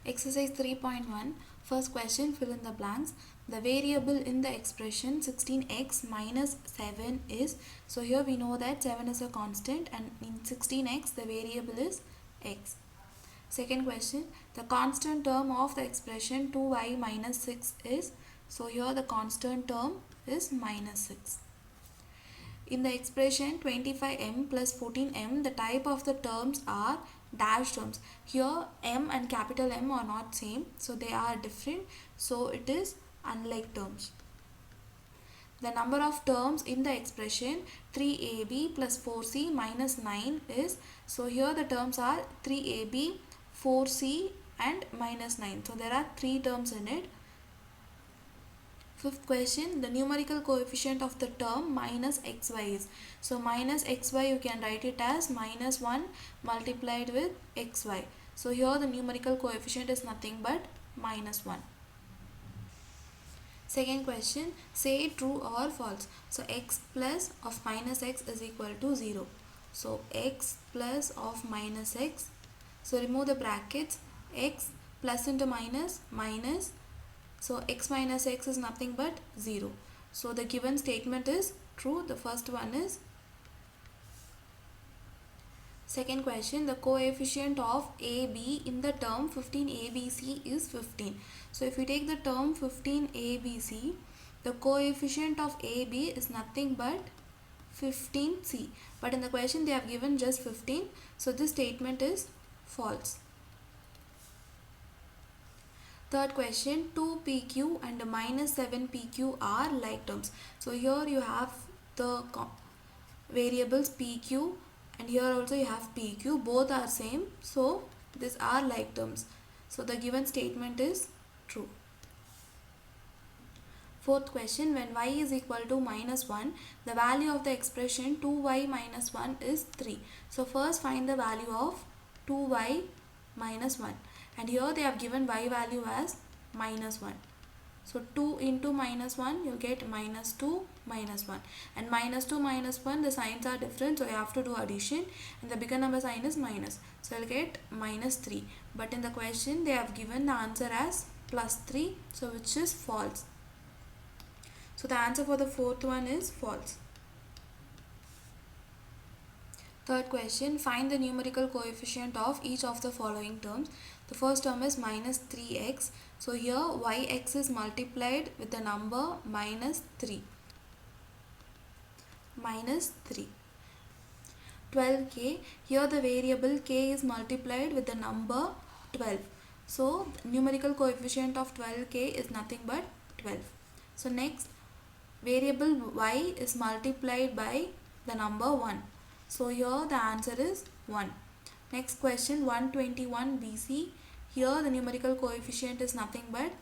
Exercise 3.1. First question, fill in the blanks. The variable in the expression 16x minus 7 is, so here we know that 7 is a constant and in 16x the variable is x. Second question, the constant term of the expression 2y minus 6 is, so here the constant term is minus 6. In the expression 25m plus 14m, the type of the terms are dash terms. Here m and capital M are not same, so they are different, so it is unlike terms. The number of terms in the expression 3ab plus 4c minus 9 is, so here the terms are 3ab, 4c and minus 9. So there are 3 terms in it. Fifth question, the numerical coefficient of the term minus xy is. So minus xy you can write it as minus 1 multiplied with xy. So here the numerical coefficient is nothing but minus 1. Second question, say true or false. So x plus of minus x is equal to 0. So x plus of minus x. So remove the brackets. X plus into minus minus. So x minus x is nothing but 0. So the given statement is true. The first one is. Second question, the coefficient of AB in the term 15ABC is 15. So if we take the term 15ABC, the coefficient of AB is nothing but 15C. But in the question they have given just 15. So this statement is false. Third question, 2pq and minus 7pq are like terms. So here you have the variables pq and here also you have pq. Both are same. So these are like terms. So the given statement is true. Fourth question, when y is equal to minus 1, the value of the expression 2y minus 1 is 3. So first find the value of 2y minus 1. And here they have given y value as minus 1. So 2 into minus 1 you get minus 2 minus 1. And minus 2 minus 1 the signs are different, so you have to do addition and the bigger number sign is minus. So you'll get minus 3. But in the question they have given the answer as plus 3, so which is false. So the answer for the fourth one is false. Third question, find the numerical coefficient of each of the following terms. The first term is minus 3x. So here yx is multiplied with the number minus 3. Minus 3. 12k. Here the variable k is multiplied with the number 12. So numerical coefficient of 12k is nothing but 12. So next, variable y is multiplied by the number 1. So here the answer is 1. Next question, 121 BC. Here the numerical coefficient is nothing but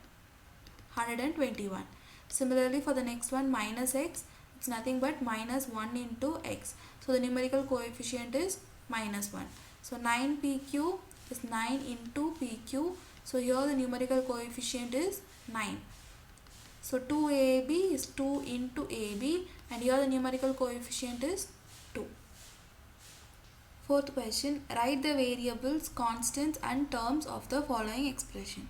121. Similarly for the next one, minus x, it's nothing but minus 1 into x. So the numerical coefficient is minus 1. So 9pq is 9 into pq. So here the numerical coefficient is 9. So 2ab is 2 into ab and here the numerical coefficient is 2. Fourth question, write the variables, constants and terms of the following expression.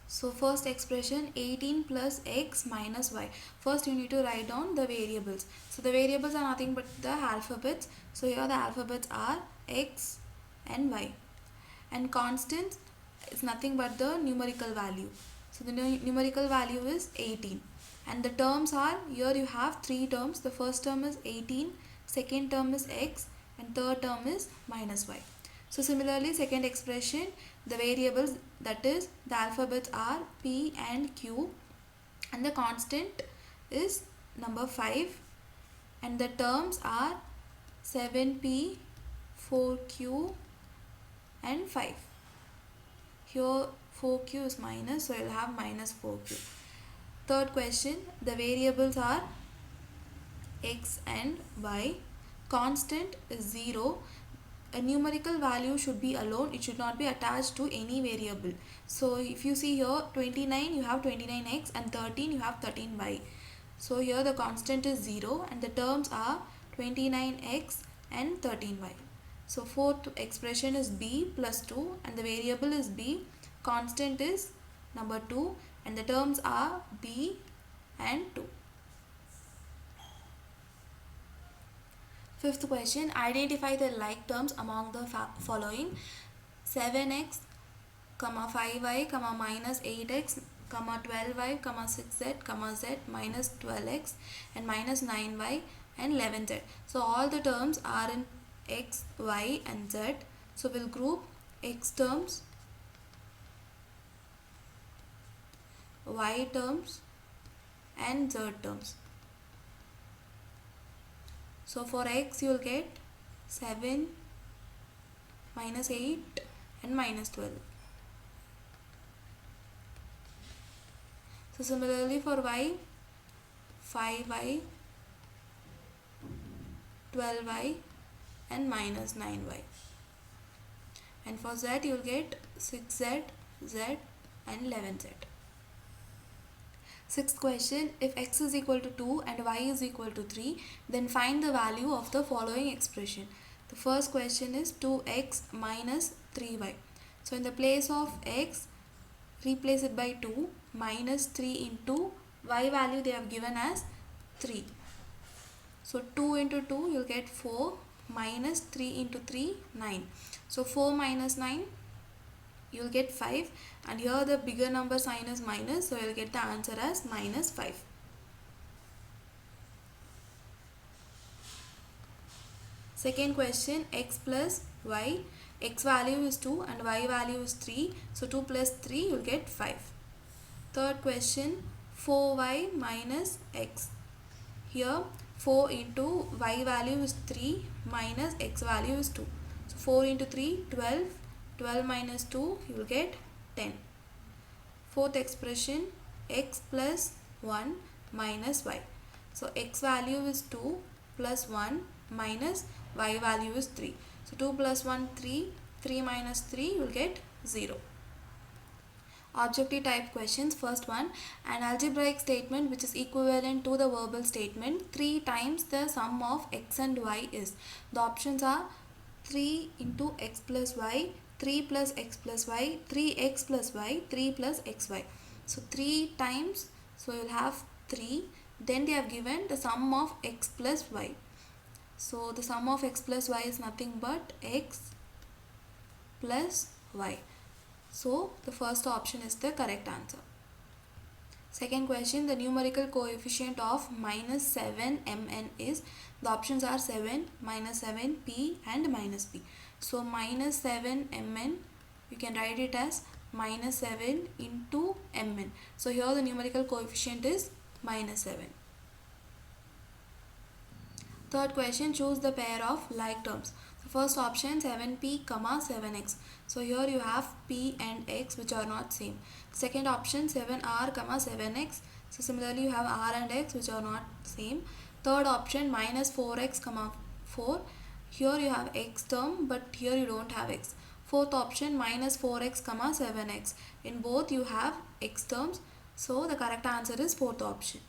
So first expression 18 plus x minus y. First you need to write down the variables. So the variables are nothing but the alphabets. So here the alphabets are x and y. And constants is nothing but the numerical value. So the numerical value is 18. And the terms are, here you have 3 terms. The first term is 18, second term is x and third term is minus y. So similarly second expression, the variables, that is the alphabets are p and q and the constant is number 5 and the terms are 7p, 4q and 5. Here 4q is minus, so you'll have minus 4q. Third question, the variables are x and y. Constant is 0. A numerical value should be alone, it should not be attached to any variable. So if you see here 29 you have 29x and 13 you have 13y. So here the constant is 0 and the terms are 29x and 13y. So fourth expression is b plus 2 and the variable is b, constant is number 2 and the terms are b and 2. Fifth question, identify the like terms among the following: 7x, 5y, minus 8x, 12y, 6z, z, minus 12x and minus 9y and 11z. So all the terms are in x, y and z. So we'll group x terms, y terms and z terms. So for x you will get 7, minus 8 and minus 12. So similarly for y, 5y, 12y and minus 9y. And for z you will get 6z, z and 11z. Sixth question, if x is equal to 2 and y is equal to 3, then find the value of the following expression. The first question is 2x minus 3y. So in the place of x, replace it by 2 minus 3 into y value they have given as 3. So 2 into 2 you will get 4 minus 3 into 3, 9. So 4 minus 9 you will get 5 and here the bigger number sign is minus, so you will get the answer as minus 5. Second question, x plus y, x value is 2 and y value is 3, so 2 plus 3 you will get 5. Third question, 4y minus x. Here 4 into y value is 3 minus x value is 2. So 4 into 3, 12. 12 minus 2 you will get 10. Fourth expression, x plus 1 minus y. So x value is 2 plus 1 minus y value is 3. So 2 plus 1, 3. 3 minus 3 you will get 0. Objective type questions. First one, an algebraic statement which is equivalent to the verbal statement 3 times the sum of x and y is. The options are 3 into x plus y, 3 plus x plus y, 3x plus y, 3 plus xy. So 3 times, so you will have 3. Then they have given the sum of x plus y. So the sum of x plus y is nothing but x plus y. So the first option is the correct answer. Second question, the numerical coefficient of minus 7 mn is. The options are 7, minus 7, p and minus p. So minus 7 mn, you can write it as minus 7 into mn. So here the numerical coefficient is minus 7. Third question, choose the pair of like terms. The first option 7p, 7x. So here you have p and x which are not same. Second option 7r, 7x. So similarly you have r and x which are not same. Third option minus 4x, 4. Here you have x term but here you don't have x. Fourth option minus 4x, 7x. In both you have x terms. So the correct answer is fourth option.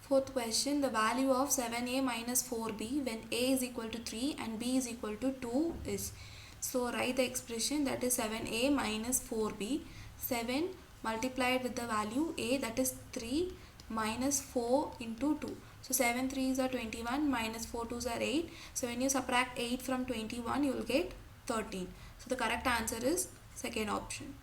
Fourth question, the value of 7a minus 4b when a is equal to 3 and b is equal to 2 is. So write the expression, that is 7a minus 4b. 7 multiplied with the value a, that is 3, minus 4 into 2. So 7 3s are 21, minus 4 2s are 8. So when you subtract 8 from 21 you will get 13. So the correct answer is second option.